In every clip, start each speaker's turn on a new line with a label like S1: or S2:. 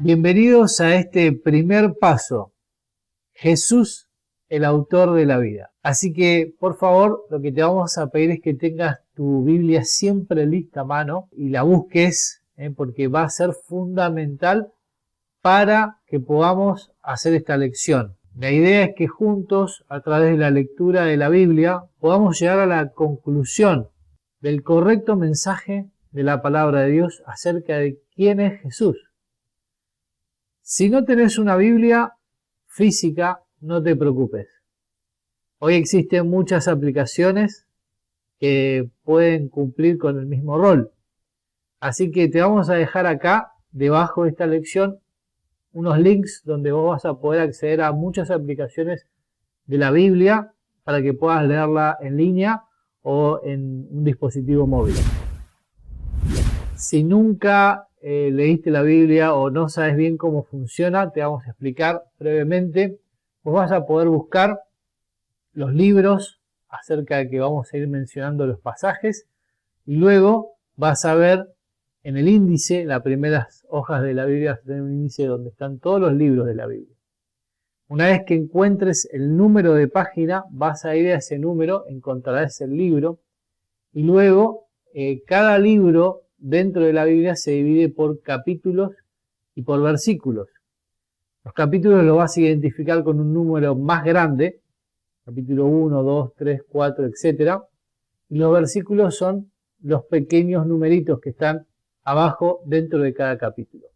S1: Bienvenidos a este primer paso. Jesús, el autor de la vida. Así que, por favor, lo que te vamos a pedir es que tengas tu Biblia siempre lista a mano y la busques, porque va a ser fundamental para que podamos hacer esta lección. La idea es que juntos, a través de la lectura de la Biblia, podamos llegar a la conclusión del correcto mensaje de la palabra de Dios acerca de quién es Jesús. Si no tenés una Biblia física, no te preocupes. Hoy existen muchas aplicaciones que pueden cumplir con el mismo rol. Así que te vamos a dejar acá, debajo de esta lección, unos links donde vos vas a poder acceder a muchas aplicaciones de la Biblia para que puedas leerla en línea o en un dispositivo móvil. Si nunca leíste la Biblia o no sabes bien cómo funciona, te vamos a explicar brevemente. Vos vas a poder buscar los libros acerca de que vamos a ir mencionando los pasajes y luego vas a ver en el índice, las primeras hojas de la Biblia, vas a tener un índice donde están todos los libros de la Biblia. Una vez que encuentres el número de página, vas a ir a ese número, encontrarás el libro y luego cada libro dentro de la Biblia se divide por capítulos y por versículos. Los capítulos los vas a identificar con un número más grande, capítulo 1, 2, 3, 4, etc. Y los versículos son los pequeños numeritos que están abajo dentro de cada capítulo.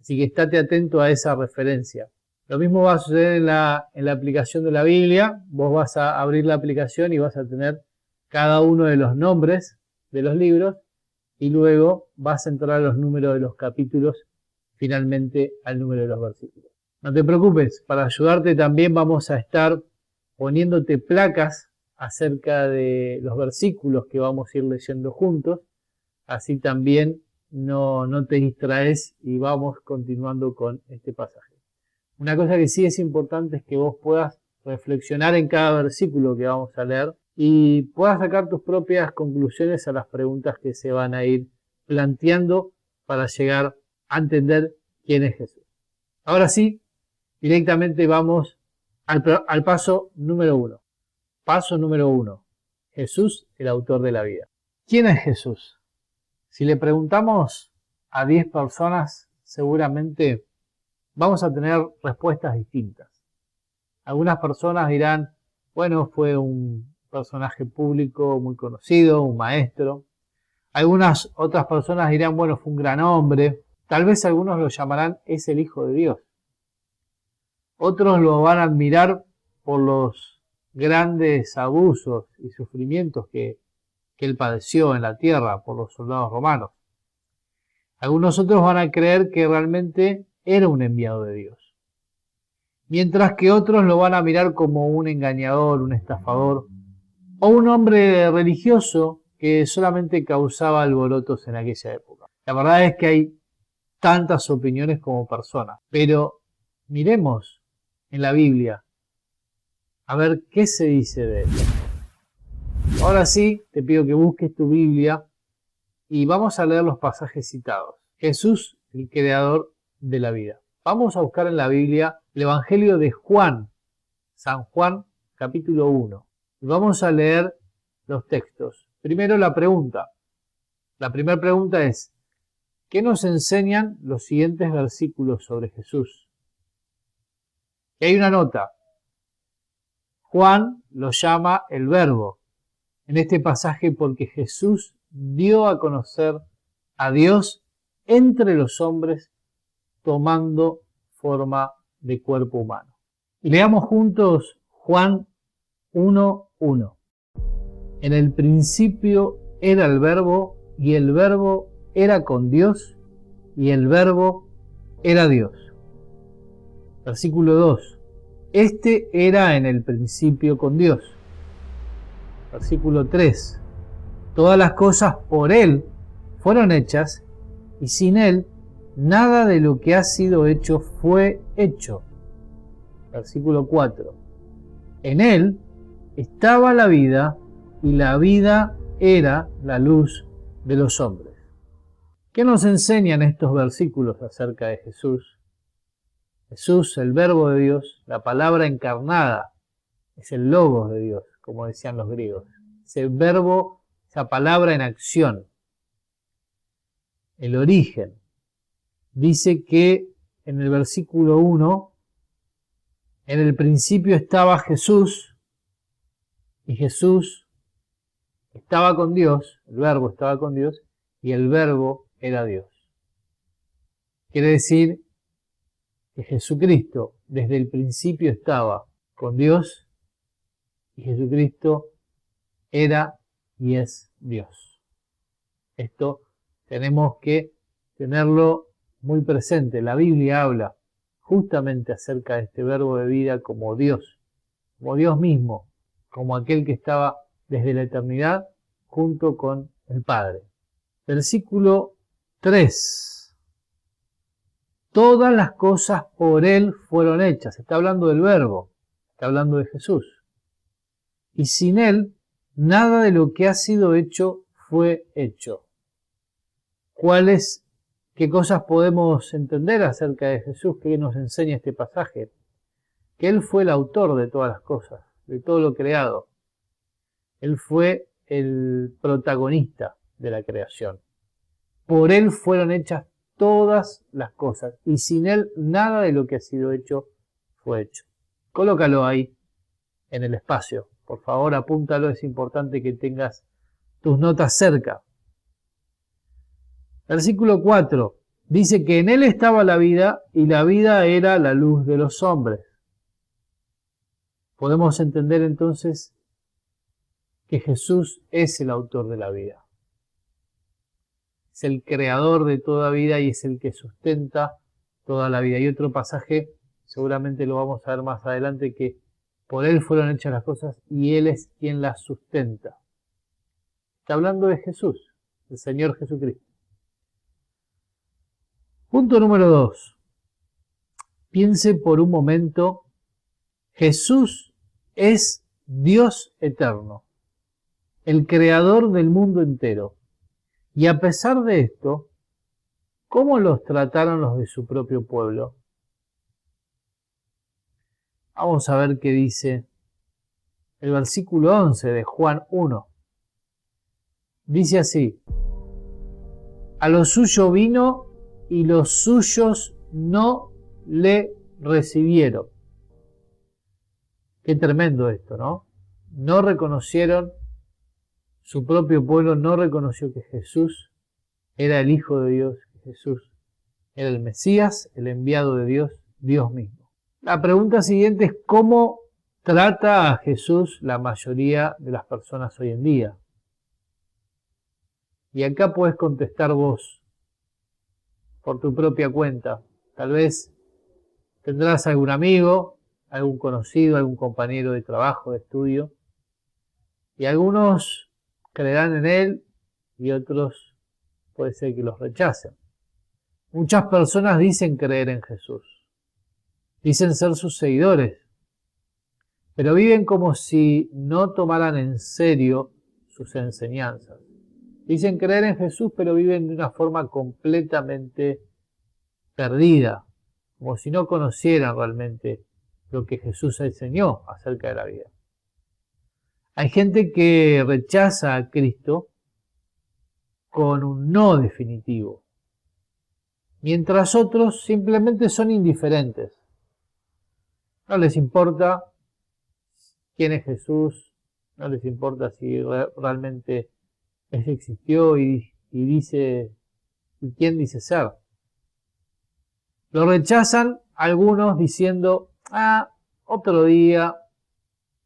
S1: Así que estate atento a esa referencia. Lo mismo va a suceder en la aplicación de la Biblia. Vos vas a abrir la aplicación y vas a tener cada uno de los nombres de los libros y luego vas a entrar a los números de los capítulos, finalmente al número de los versículos. No te preocupes, para ayudarte también vamos a estar poniéndote placas acerca de los versículos que vamos a ir leyendo juntos, así también no te distraes y vamos continuando con este pasaje. Una cosa que sí es importante es que vos puedas reflexionar en cada versículo que vamos a leer y puedas sacar tus propias conclusiones a las preguntas que se van a ir planteando para llegar a entender quién es Jesús. Ahora sí, directamente vamos al paso número 1. Paso número 1. Jesús, el autor de la vida. ¿Quién es Jesús? Si le preguntamos a 10 personas, seguramente vamos a tener respuestas distintas. Algunas personas dirán, bueno, fue un personaje público muy conocido, un maestro. Algunas otras personas dirán, bueno, fue un gran hombre. Tal vez algunos lo llamarán, es el Hijo de Dios. Otros lo van a admirar por los grandes abusos y sufrimientos que él padeció en la tierra por los soldados romanos. Algunos otros van a creer que realmente era un enviado de Dios. Mientras que otros lo van a mirar como un engañador, un estafador o un hombre religioso que solamente causaba alborotos en aquella época. La verdad es que hay tantas opiniones como personas, pero miremos en la Biblia a ver qué se dice de él. Ahora sí, te pido que busques tu Biblia y vamos a leer los pasajes citados. Jesús, el creador de la vida. Vamos a buscar en la Biblia el Evangelio de Juan, San Juan, capítulo 1. Y vamos a leer los textos. Primero la pregunta. La primera pregunta es, ¿qué nos enseñan los siguientes versículos sobre Jesús? Y hay una nota. Juan lo llama el Verbo en este pasaje porque Jesús dio a conocer a Dios entre los hombres tomando forma de cuerpo humano. Leamos juntos Juan 1:1. En el principio era el Verbo y el Verbo era con Dios y el Verbo era Dios. Versículo 2. Este era en el principio con Dios. Versículo 3. Todas las cosas por Él fueron hechas y sin Él nada de lo que ha sido hecho fue hecho. Versículo 4. En Él estaba la vida y la vida era la luz de los hombres. ¿Qué nos enseñan estos versículos acerca de Jesús? Jesús, el verbo de Dios, la palabra encarnada, es el logos de Dios, como decían los griegos. Ese verbo, esa palabra en acción. El origen. Dice que en el versículo 1, en el principio estaba Jesús, y Jesús estaba con Dios, el verbo estaba con Dios, y el verbo era Dios. Quiere decir que Jesucristo desde el principio estaba con Dios, y Jesucristo era y es Dios. Esto tenemos que tenerlo muy presente. La Biblia habla justamente acerca de este verbo de vida como Dios mismo, como aquel que estaba desde la eternidad junto con el Padre. Versículo 3. Todas las cosas por Él fueron hechas. Está hablando del verbo, está hablando de Jesús. Y sin Él, nada de lo que ha sido hecho fue hecho. ¿Qué cosas podemos entender acerca de Jesús? ¿Qué nos enseña este pasaje? Que Él fue el autor de todas las cosas, de todo lo creado. Él fue el protagonista de la creación. Por Él fueron hechas todas las cosas, y sin Él nada de lo que ha sido hecho fue hecho. Colócalo ahí en el espacio. Por favor, apúntalo, es importante que tengas tus notas cerca. Versículo 4. Dice que en Él estaba la vida, y la vida era la luz de los hombres. Podemos entender entonces que Jesús es el autor de la vida. Es el creador de toda vida y es el que sustenta toda la vida. Y otro pasaje, seguramente lo vamos a ver más adelante, que por Él fueron hechas las cosas y Él es quien las sustenta. Está hablando de Jesús, el Señor Jesucristo. Punto número 2. Piense por un momento, Jesús es Dios eterno, el creador del mundo entero. Y a pesar de esto, ¿cómo los trataron los de su propio pueblo? Vamos a ver qué dice el versículo 11 de Juan 1. Dice así: a lo suyo vino y los suyos no le recibieron. Qué tremendo esto, ¿no? No reconocieron, su propio pueblo no reconoció que Jesús era el Hijo de Dios, que Jesús era el Mesías, el enviado de Dios, Dios mismo. La pregunta siguiente es: ¿cómo trata a Jesús la mayoría de las personas hoy en día? Y acá puedes contestar vos, por tu propia cuenta. Tal vez tendrás algún amigo, algún conocido, algún compañero de trabajo, de estudio, y algunos creerán en él y otros puede ser que los rechacen. Muchas personas dicen creer en Jesús, dicen ser sus seguidores, pero viven como si no tomaran en serio sus enseñanzas. Dicen creer en Jesús, pero viven de una forma completamente perdida, como si no conocieran realmente lo que Jesús enseñó acerca de la vida. Hay gente que rechaza a Cristo con un no definitivo, mientras otros simplemente son indiferentes. No les importa quién es Jesús, no les importa si realmente existió y quién dice ser. Lo rechazan algunos diciendo: otro día,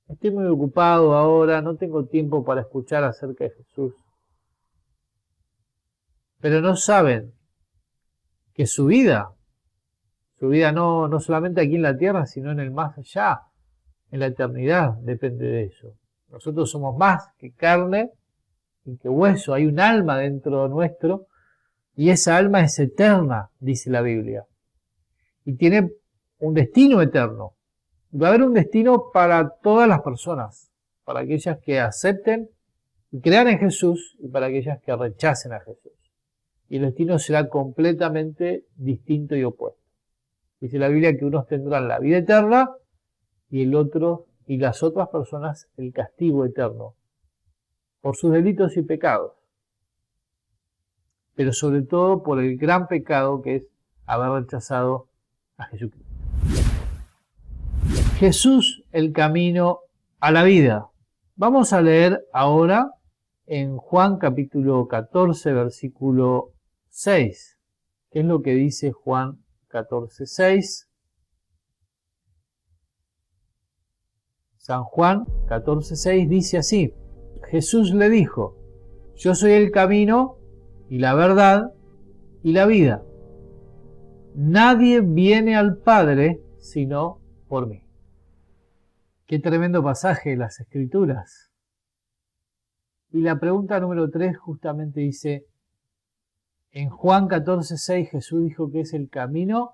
S1: estoy muy ocupado ahora, no tengo tiempo para escuchar acerca de Jesús. Pero no saben que su vida no solamente aquí en la tierra, sino en el más allá, en la eternidad, depende de eso. Nosotros somos más que carne y que hueso, hay un alma dentro nuestro y esa alma es eterna, dice la Biblia. Y tiene un destino eterno. Va a haber un destino para todas las personas, para aquellas que acepten y crean en Jesús y para aquellas que rechacen a Jesús. Y el destino será completamente distinto y opuesto. Dice la Biblia que unos tendrán la vida eterna y las otras personas el castigo eterno por sus delitos y pecados, pero sobre todo por el gran pecado que es haber rechazado a Jesucristo. Jesús, el camino a la vida. Vamos a leer ahora en Juan capítulo 14, versículo 6. ¿Qué es lo que dice Juan 14, 6? San Juan 14, 6 dice así: Jesús le dijo: yo soy el camino y la verdad y la vida. Nadie viene al Padre sino por mí. Qué tremendo pasaje de las Escrituras. Y la pregunta número 3 justamente dice, en Juan 14, 6 Jesús dijo que es el camino,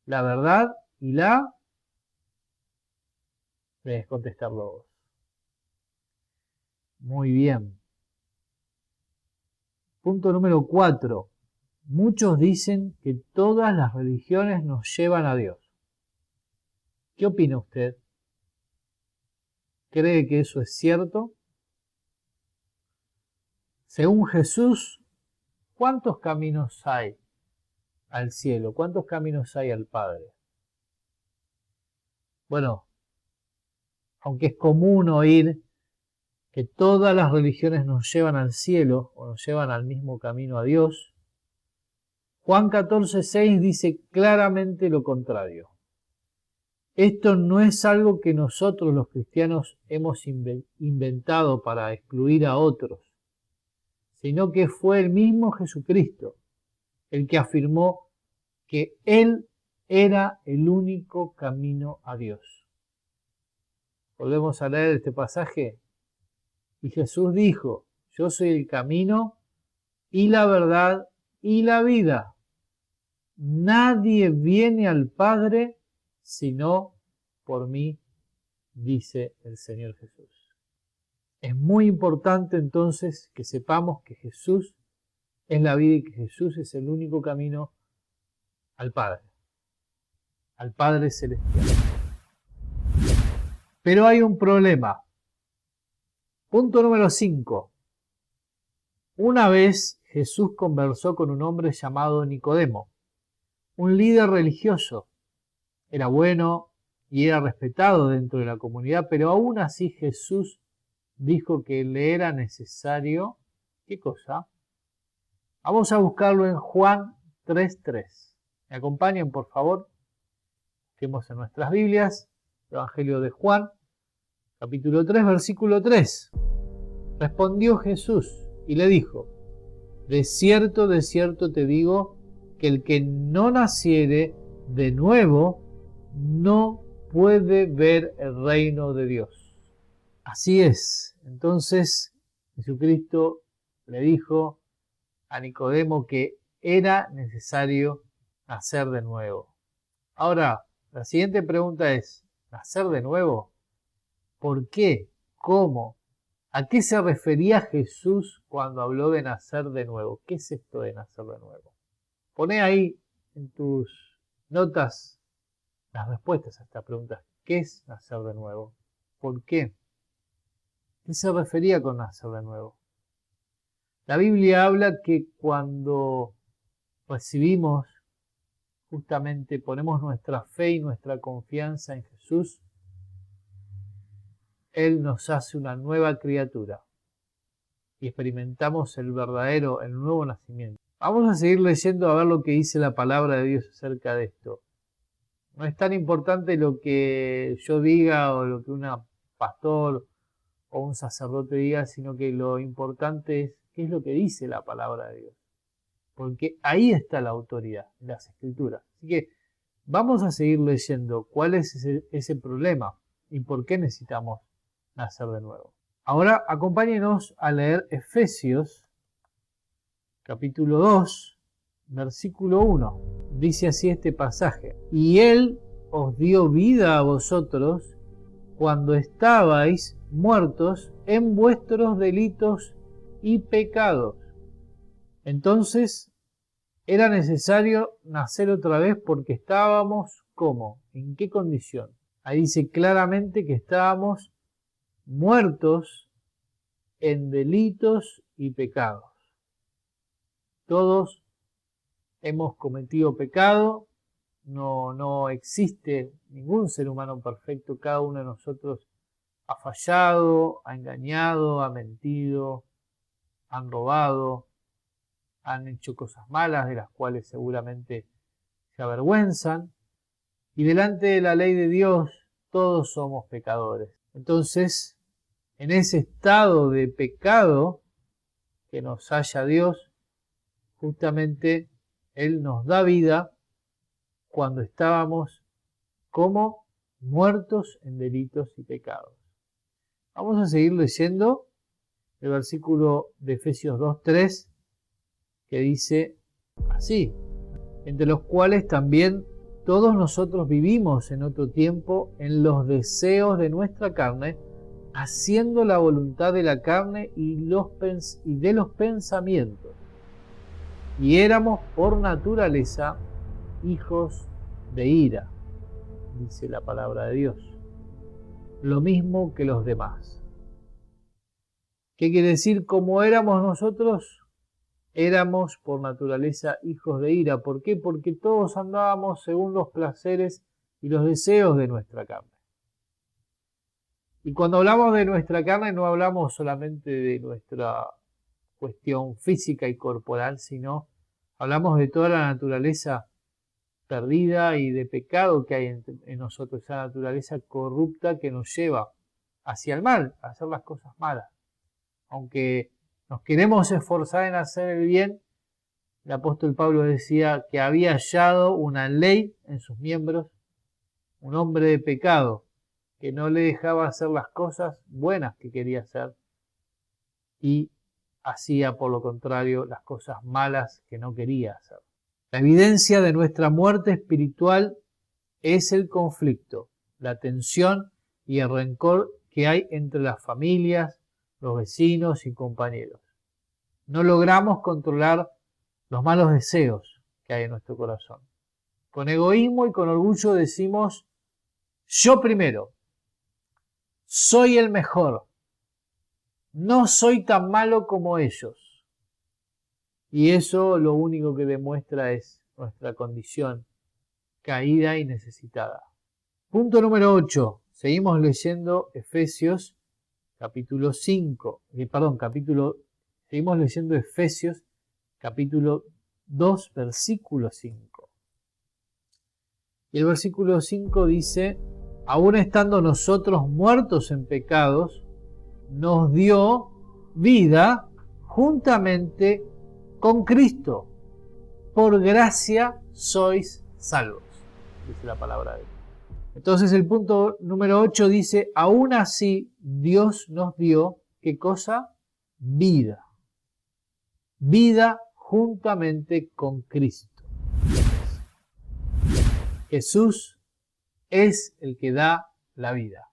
S1: la verdad y la... Debes contestarlo vos. Muy bien. Punto número 4. Muchos dicen que todas las religiones nos llevan a Dios. ¿Qué opina usted? ¿Cree que eso es cierto? Según Jesús, ¿cuántos caminos hay al cielo? ¿Cuántos caminos hay al Padre? Bueno, aunque es común oír que todas las religiones nos llevan al cielo o nos llevan al mismo camino a Dios, Juan 14, 6 dice claramente lo contrario. Esto no es algo que nosotros los cristianos hemos inventado para excluir a otros, sino que fue el mismo Jesucristo el que afirmó que Él era el único camino a Dios. Volvemos a leer este pasaje. Y Jesús dijo: yo soy el camino y la verdad y la vida. Nadie viene al Padre sino por mí, dice el Señor Jesús. Es muy importante entonces que sepamos que Jesús es la vida y que Jesús es el único camino al Padre celestial. Pero hay un problema. Punto número 5. Una vez Jesús conversó con un hombre llamado Nicodemo, un líder religioso. Era bueno y era respetado dentro de la comunidad, pero aún así Jesús dijo que le era necesario, ¿qué cosa? Vamos a buscarlo en Juan 3:3. ¿Me acompañan, por favor? Busquemos en nuestras Biblias, Evangelio de Juan, capítulo 3, versículo 3. Respondió Jesús y le dijo: de cierto te digo, que el que no naciere de nuevo no puede ver el reino de Dios. Así es. Entonces Jesucristo le dijo a Nicodemo que era necesario nacer de nuevo. Ahora, la siguiente pregunta es: ¿nacer de nuevo? ¿Por qué? ¿Cómo? ¿A qué se refería Jesús cuando habló de nacer de nuevo? ¿Qué es esto de nacer de nuevo? Poné ahí en tus notas las respuestas a esta pregunta. ¿Qué es nacer de nuevo? ¿Por qué? ¿Qué se refería con nacer de nuevo? La Biblia habla que cuando recibimos, justamente ponemos nuestra fe y nuestra confianza en Jesús, Él nos hace una nueva criatura y experimentamos el nuevo nacimiento. Vamos a seguir leyendo a ver lo que dice la palabra de Dios acerca de esto. No es tan importante lo que yo diga o lo que un pastor o un sacerdote diga, sino que lo importante es qué es lo que dice la palabra de Dios. Porque ahí está la autoridad, en las Escrituras. Así que vamos a seguir leyendo cuál es ese problema y por qué necesitamos nacer de nuevo. Ahora acompáñenos a leer Efesios capítulo 2, versículo 1. Dice así este pasaje: y Él os dio vida a vosotros cuando estabais muertos en vuestros delitos y pecados. Entonces, Era necesario nacer otra vez porque estábamos, ¿cómo? ¿En qué condición? Ahí dice claramente que estábamos muertos en delitos y pecados. Todos hemos cometido pecado, no existe ningún ser humano perfecto, cada uno de nosotros ha fallado, ha engañado, ha mentido, han robado, han hecho cosas malas de las cuales seguramente se avergüenzan, y delante de la ley de Dios todos somos pecadores. Entonces, en ese estado de pecado que nos halla Dios, justamente Él nos da vida cuando estábamos como muertos en delitos y pecados. Vamos a seguir leyendo el versículo de Efesios 2:3, que dice así: entre los cuales también todos nosotros vivimos en otro tiempo en los deseos de nuestra carne, haciendo la voluntad de la carne y de los pensamientos. Y éramos por naturaleza hijos de ira, dice la palabra de Dios. Lo mismo que los demás. ¿Qué quiere decir? Como éramos nosotros, éramos por naturaleza hijos de ira. ¿Por qué? Porque todos andábamos según los placeres y los deseos de nuestra carne. Y cuando hablamos de nuestra carne no hablamos solamente de nuestra cuestión física y corporal, sino hablamos de toda la naturaleza perdida y de pecado que hay en nosotros, esa naturaleza corrupta que nos lleva hacia el mal, a hacer las cosas malas. Aunque nos queremos esforzar en hacer el bien, el apóstol Pablo decía que había hallado una ley en sus miembros, un hombre de pecado, que no le dejaba hacer las cosas buenas que quería hacer y hacía por lo contrario las cosas malas que no quería hacer. La evidencia de nuestra muerte espiritual es el conflicto, la tensión y el rencor que hay entre las familias, los vecinos y compañeros. No logramos controlar los malos deseos que hay en nuestro corazón. Con egoísmo y con orgullo decimos: yo primero, soy el mejor, no soy tan malo como ellos. Y eso lo único que demuestra es nuestra condición caída y necesitada. Punto número 8. Seguimos leyendo Efesios capítulo 5. Seguimos leyendo Efesios capítulo 2, versículo 5. Y el versículo 5 dice: aún estando nosotros muertos en pecados, nos dio vida juntamente con Cristo. Por gracia sois salvos, dice la palabra de Dios. Entonces el punto número 8 dice: aún así Dios nos dio, ¿qué cosa? Vida. Vida juntamente con Cristo. Jesús es el que da la vida.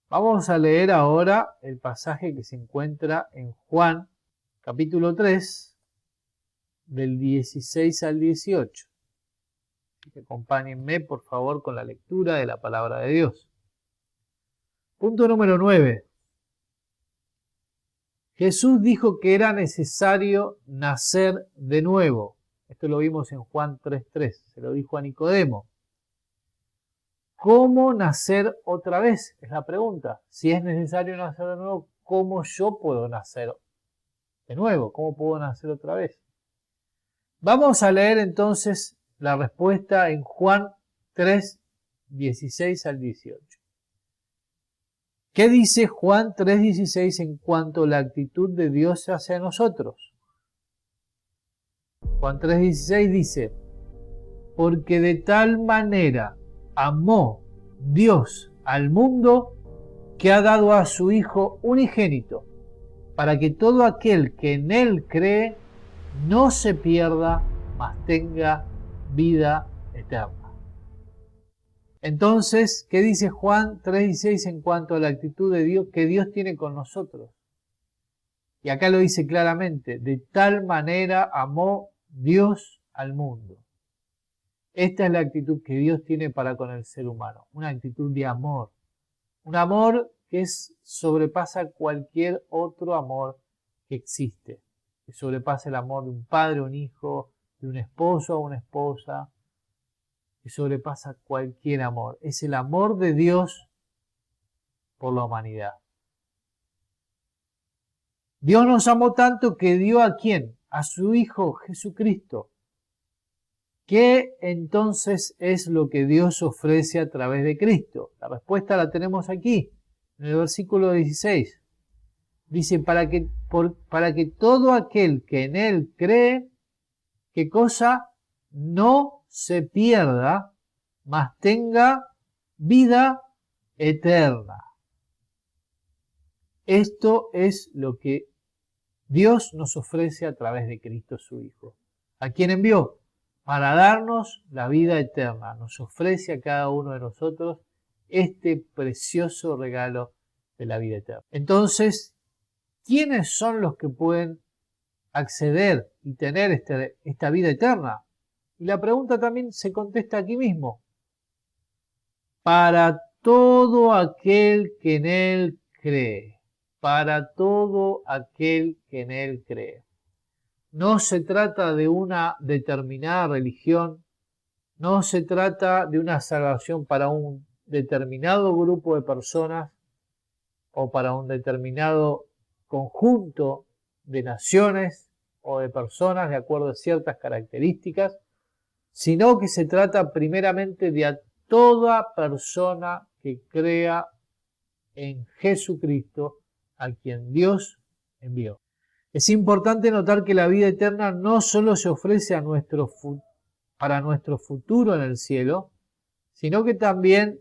S1: Vamos a leer ahora el pasaje que se encuentra en Juan capítulo 3, del 16 al 18. Acompáñenme por favor con la lectura de la palabra de Dios. Punto número 9. Jesús dijo que era necesario nacer de nuevo. Esto lo vimos en Juan 3:3. Se lo dijo a Nicodemo. ¿Cómo nacer otra vez? Es la pregunta. Si es necesario nacer de nuevo, ¿cómo yo puedo nacer de nuevo? ¿Cómo puedo nacer otra vez? Vamos a leer entonces la respuesta en Juan 3, 16 al 18. ¿Qué dice Juan 3:16 en cuanto a la actitud de Dios hacia nosotros? Juan 3:16 dice: porque de tal manera amó Dios al mundo que ha dado a su Hijo unigénito, para que todo aquel que en Él cree no se pierda, mas tenga vida eterna. Entonces, ¿qué dice Juan 3:16 en cuanto a la actitud de Dios que Dios tiene con nosotros? Y acá lo dice claramente: de tal manera amó Dios al mundo. Esta es la actitud que Dios tiene para con el ser humano, una actitud de amor. Un amor que sobrepasa cualquier otro amor que existe, que sobrepasa el amor de un padre a un hijo, de un esposo a una esposa, que sobrepasa cualquier amor. Es el amor de Dios por la humanidad. Dios nos amó tanto que dio ¿a quién? A su Hijo Jesucristo. ¿Qué entonces es lo que Dios ofrece a través de Cristo? La respuesta la tenemos aquí, en el versículo 16. Dice, para que todo aquel que en Él cree, ¿qué cosa? No se pierda, mas tenga vida eterna. Esto es lo que Dios nos ofrece a través de Cristo su Hijo. ¿A quién envió? Para darnos la vida eterna. Nos ofrece a cada uno de nosotros este precioso regalo de la vida eterna. Entonces, ¿quiénes son los que pueden acceder y tener esta vida eterna? Y la pregunta también se contesta aquí mismo. Para todo aquel que en Él cree. Para todo aquel que en Él cree. No se trata de una determinada religión, no se trata de una salvación para un determinado grupo de personas o para un determinado conjunto de naciones o de personas de acuerdo a ciertas características, sino que se trata primeramente de a toda persona que crea en Jesucristo, a quien Dios envió. Es importante notar que la vida eterna no solo se ofrece para nuestro futuro en el cielo, sino que también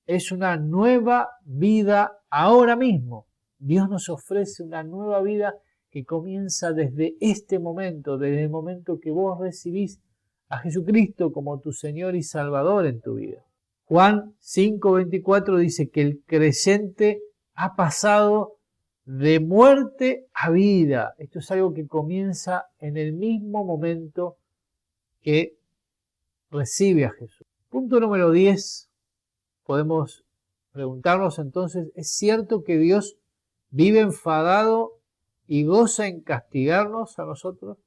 S1: es una nueva vida ahora mismo. Dios nos ofrece una nueva vida que comienza desde este momento, desde el momento que vos recibís a Jesucristo como tu Señor y Salvador en tu vida. Juan 5:24 dice que el creyente ha pasado de muerte a vida. Esto es algo que comienza en el mismo momento que recibe a Jesús. Punto número 10. Podemos preguntarnos entonces, ¿es cierto que Dios vive enfadado y goza en castigarnos a nosotros?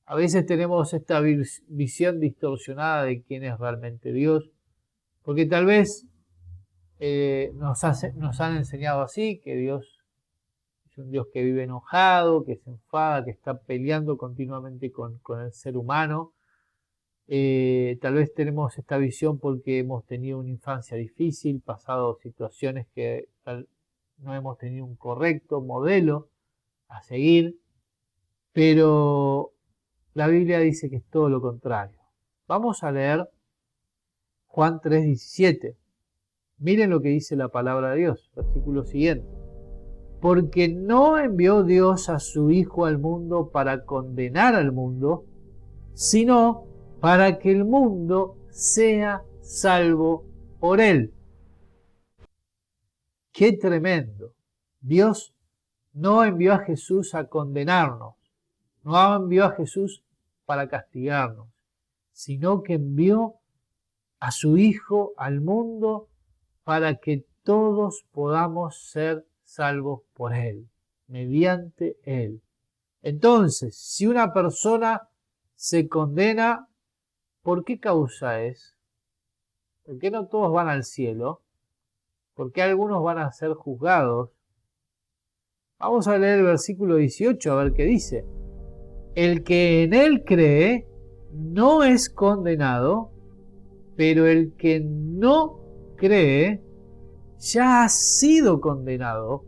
S1: A veces tenemos esta visión distorsionada de quién es realmente Dios, porque tal vez nos han enseñado así, que Dios es un Dios que vive enojado, que se enfada, que está peleando continuamente con el ser humano. Tal vez tenemos esta visión porque hemos tenido una infancia difícil, pasado situaciones que no hemos tenido un correcto modelo a seguir, pero la Biblia dice que es todo lo contrario. Vamos a leer Juan 3:17. Miren lo que dice la palabra de Dios, versículo siguiente. Porque no envió Dios a su Hijo al mundo para condenar al mundo, sino para que el mundo sea salvo por él. ¡Qué tremendo! Dios no envió a Jesús a condenarnos, no envió a Jesús para castigarnos, sino que envió a su Hijo al mundo para que todos podamos ser salvos por Él, mediante Él. Entonces, si una persona se condena, ¿por qué causa es? ¿Por qué no todos van al cielo? ¿Por qué algunos van a ser juzgados? Vamos a leer el versículo 18 a ver qué dice. El que en Él cree no es condenado, pero el que no cree ya ha sido condenado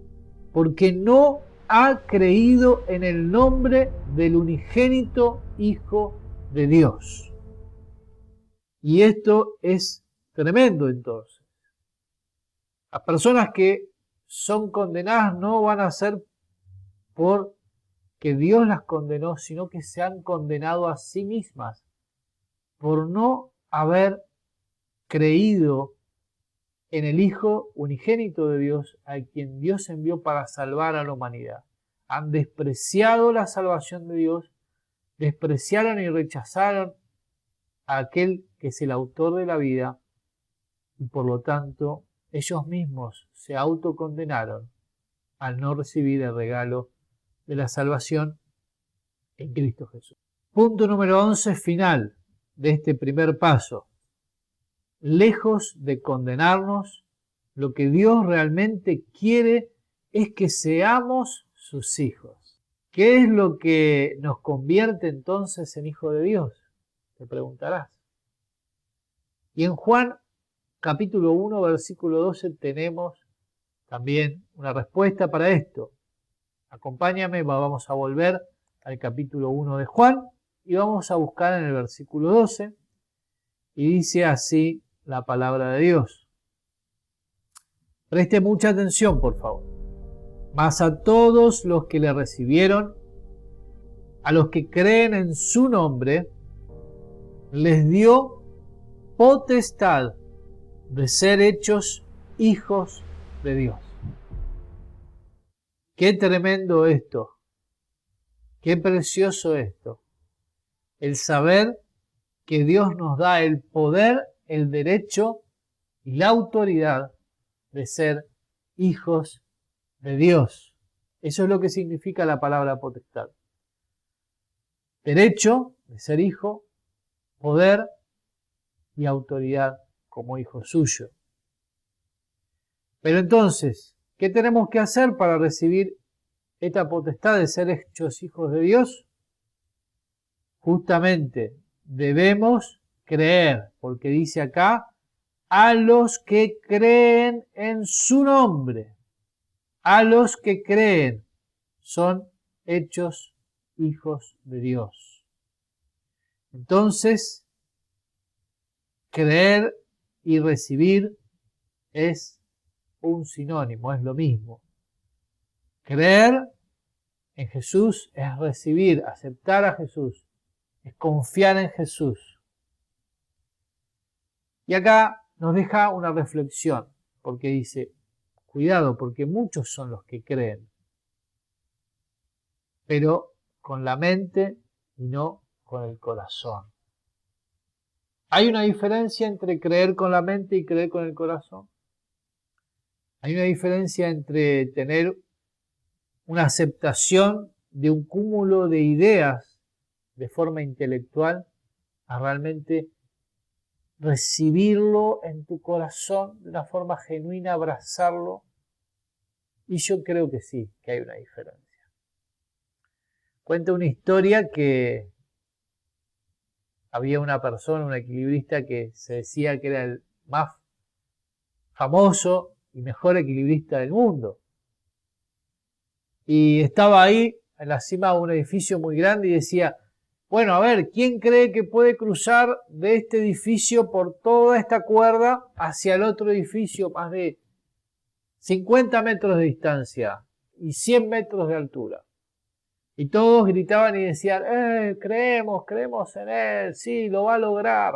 S1: porque no ha creído en el nombre del unigénito Hijo de Dios. Y esto es tremendo entonces. Las personas que son condenadas no van a ser porque Dios las condenó, sino que se han condenado a sí mismas por no haber creído en el Hijo unigénito de Dios, a quien Dios envió para salvar a la humanidad. Han despreciado la salvación de Dios despreciaron y rechazaron a aquel que es el autor de la vida y por lo tanto ellos mismos se autocondenaron al no recibir el regalo de la salvación en Cristo Jesús. Punto número 11 final de este primer paso. Lejos de condenarnos, lo que Dios realmente quiere es que seamos sus hijos. ¿Qué es lo que nos convierte entonces en hijos de Dios? Te preguntarás. Y en Juan capítulo 1 versículo 12 tenemos también una respuesta para esto. Acompáñame, vamos a volver al capítulo 1 de Juan y vamos a buscar en el versículo 12 y dice así la palabra de Dios. Preste mucha atención, por favor. Mas a todos los que le recibieron, a los que creen en su nombre, les dio potestad de ser hechos hijos de Dios. Qué tremendo esto. Qué precioso esto. El saber que Dios nos da el poder, el derecho y la autoridad de ser hijos de Dios. Eso es lo que significa la palabra potestad. Derecho de ser hijo, poder y autoridad como hijo suyo. Pero entonces, ¿qué tenemos que hacer para recibir esta potestad de ser hechos hijos de Dios? Justamente debemos creer, porque dice acá, a los que creen en su nombre. A los que creen son hechos hijos de Dios. Entonces, creer y recibir es un sinónimo, es lo mismo. Creer en Jesús es recibir, aceptar a Jesús, es confiar en Jesús. Y acá nos deja una reflexión, porque dice, cuidado, porque muchos son los que creen, pero con la mente y no con el corazón. ¿Hay una diferencia entre creer con la mente y creer con el corazón? Hay una diferencia entre tener una aceptación de un cúmulo de ideas de forma intelectual a realmente recibirlo en tu corazón de una forma genuina, abrazarlo. Y yo creo que sí, que hay una diferencia. Cuenta una historia que había una persona, un equilibrista, que se decía que era el más famoso y mejor equilibrista del mundo. Y estaba ahí en la cima de un edificio muy grande y decía, bueno, a ver, ¿quién cree que puede cruzar de este edificio por toda esta cuerda hacia el otro edificio más de 50 metros de distancia y 100 metros de altura? Y todos gritaban y decían, creemos en él, sí, lo va a lograr.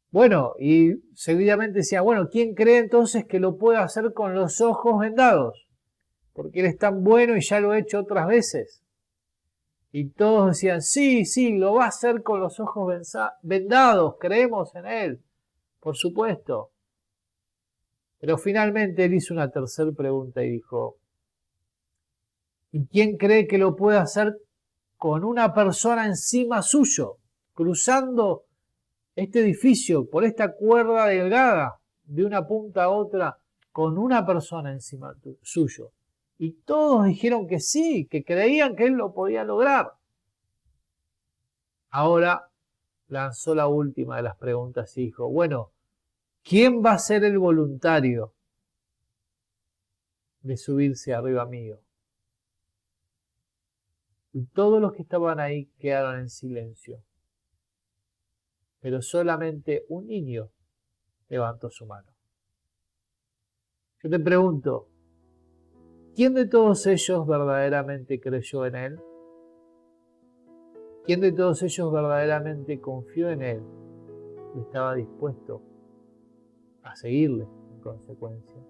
S1: Bueno, y seguidamente decían, bueno, ¿quién cree entonces que lo puede hacer con los ojos vendados? Porque él es tan bueno y ya lo ha hecho otras veces. Y todos decían, sí, lo va a hacer con los ojos vendados, creemos en él, por supuesto. Pero finalmente él hizo una tercera pregunta y dijo, ¿y quién cree que lo puede hacer con una persona encima suyo, cruzando este edificio por esta cuerda delgada de una punta a otra, con una persona encima suyo? Y todos dijeron que sí, que creían que él lo podía lograr. Ahora lanzó la última de las preguntas y dijo, bueno, ¿quién va a ser el voluntario de subirse arriba mío? Y todos los que estaban ahí quedaron en silencio. Pero solamente un niño levantó su mano. Yo te pregunto, ¿quién de todos ellos verdaderamente creyó en él? ¿Quién de todos ellos verdaderamente confió en él y estaba dispuesto a seguirle en consecuencia?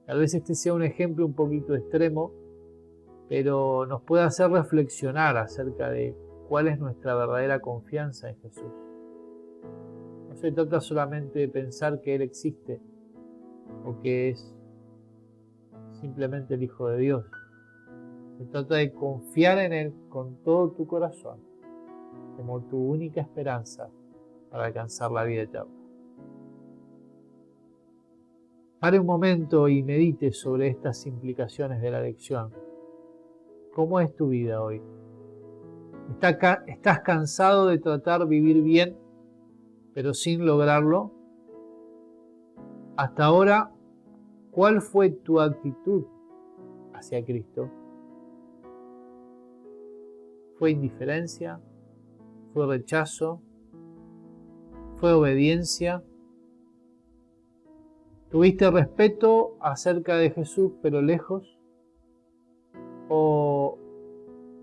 S1: Tal vez este sea un ejemplo un poquito extremo, pero nos puede hacer reflexionar acerca de cuál es nuestra verdadera confianza en Jesús. No se trata solamente de pensar que Él existe o que es simplemente el Hijo de Dios. Se trata de confiar en Él con todo tu corazón, como tu única esperanza para alcanzar la vida eterna. Pare un momento y medite sobre estas implicaciones de la lección. ¿Cómo es tu vida hoy? ¿Estás cansado de tratar de vivir bien, pero sin lograrlo? Hasta ahora, ¿cuál fue tu actitud hacia Cristo? ¿Fue indiferencia? ¿Fue rechazo? ¿Fue obediencia? ¿Tuviste respeto acerca de Jesús, pero lejos? ¿O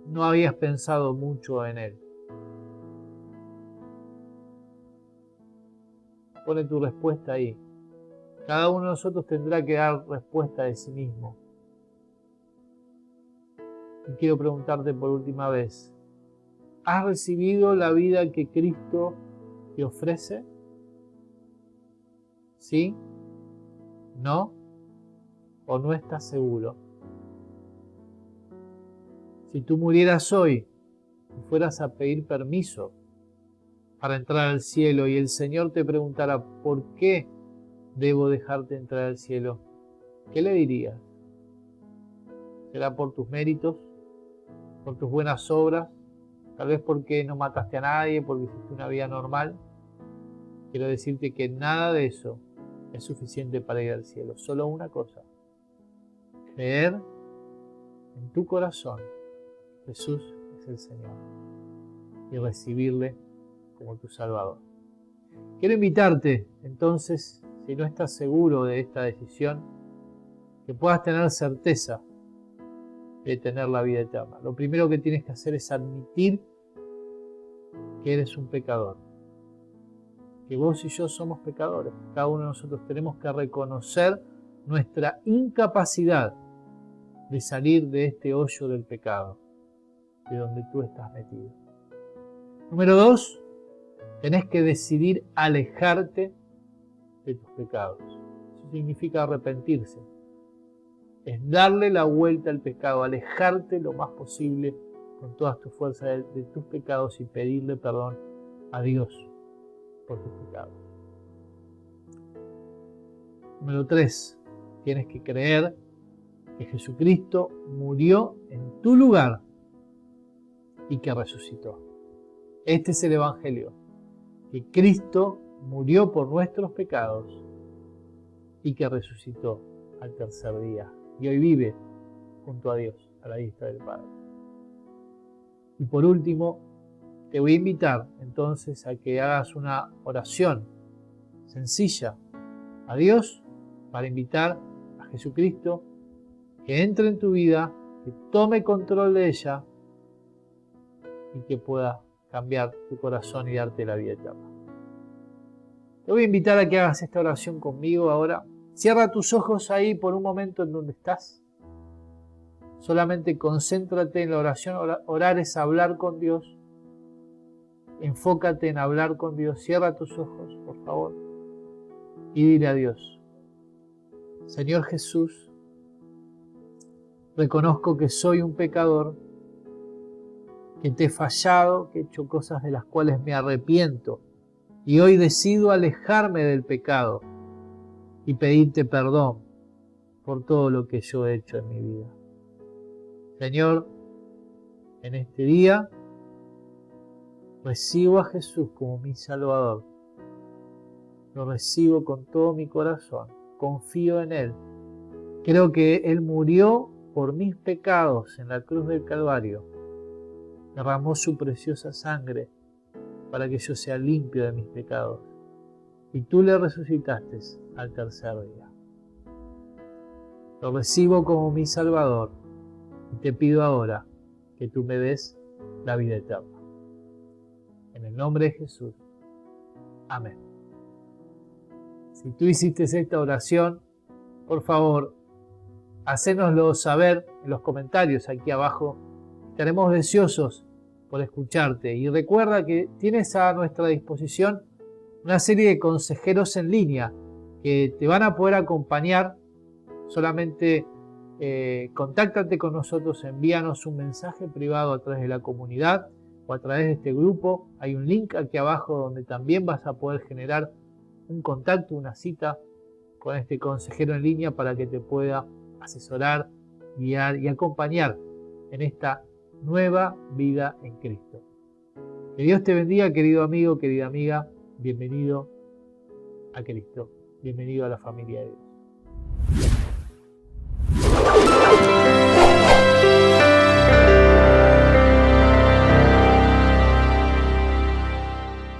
S1: no habías pensado mucho en Él? Pone tu respuesta ahí. Cada uno de nosotros tendrá que dar respuesta de sí mismo. Y quiero preguntarte por última vez, ¿has recibido la vida que Cristo te ofrece? ¿Sí? ¿No? ¿O no estás seguro? Si tú murieras hoy y fueras a pedir permiso para entrar al cielo y el Señor te preguntara ¿por qué debo dejarte entrar al cielo? ¿Qué le dirías? ¿Será por tus méritos? ¿Por tus buenas obras? Tal vez porque no mataste a nadie, porque hiciste una vida normal. Quiero decirte que nada de eso es suficiente para ir al cielo. Solo una cosa: creer en tu corazón Jesús es el Señor y recibirle como tu Salvador. Quiero invitarte entonces, si no estás seguro de esta decisión, que puedas tener certeza de tener la vida eterna. Lo primero que tienes que hacer es admitir que eres un pecador, que vos y yo somos pecadores. Cada uno de nosotros tenemos que reconocer nuestra incapacidad de salir de este hoyo del pecado, de donde tú estás metido. Número 2, tenés que decidir alejarte de tus pecados. Eso significa arrepentirse. Es darle la vuelta al pecado, alejarte lo más posible con todas tus fuerzas de tus pecados y pedirle perdón a Dios por tus pecados. Número 3, tienes que creer que Jesucristo murió en tu lugar y que resucitó. Este es el Evangelio, que Cristo murió por nuestros pecados y que resucitó al tercer día y hoy vive junto a Dios, a la diestra del Padre. Y por último, te voy a invitar entonces a que hagas una oración sencilla a Dios para invitar a Jesucristo que entre en tu vida, que tome control de ella y que pueda cambiar tu corazón y darte la vida eterna. Te voy a invitar a que hagas esta oración conmigo ahora. Cierra tus ojos ahí por un momento en donde estás. Solamente concéntrate en la oración. Orar es hablar con Dios. Enfócate en hablar con Dios. Cierra tus ojos, por favor. Y dile a Dios: Señor Jesús, reconozco que soy un pecador, que te he fallado, que he hecho cosas de las cuales me arrepiento. Y hoy decido alejarme del pecado y pedirte perdón por todo lo que yo he hecho en mi vida. Señor, en este día recibo a Jesús como mi Salvador. Lo recibo con todo mi corazón. Confío en Él. Creo que Él murió por mis pecados en la cruz del Calvario. Derramó su preciosa sangre para que yo sea limpio de mis pecados. Y tú le resucitaste al tercer día. Lo recibo como mi Salvador y te pido ahora que tú me des la vida eterna. En el nombre de Jesús. Amén. Si tú hiciste esta oración, por favor, hacénoslo saber en los comentarios aquí abajo. Estaremos deseosos por escucharte. Y recuerda que tienes a nuestra disposición una serie de consejeros en línea que te van a poder acompañar. Solamente contáctate con nosotros, envíanos un mensaje privado a través de la comunidad o a través de este grupo. Hay un link aquí abajo donde también vas a poder generar un contacto, una cita con este consejero en línea para que te pueda asesorar, guiar y acompañar en esta nueva vida en Cristo. Que Dios te bendiga, querido amigo, querida amiga. Bienvenido a Cristo. Bienvenido a la familia de Dios.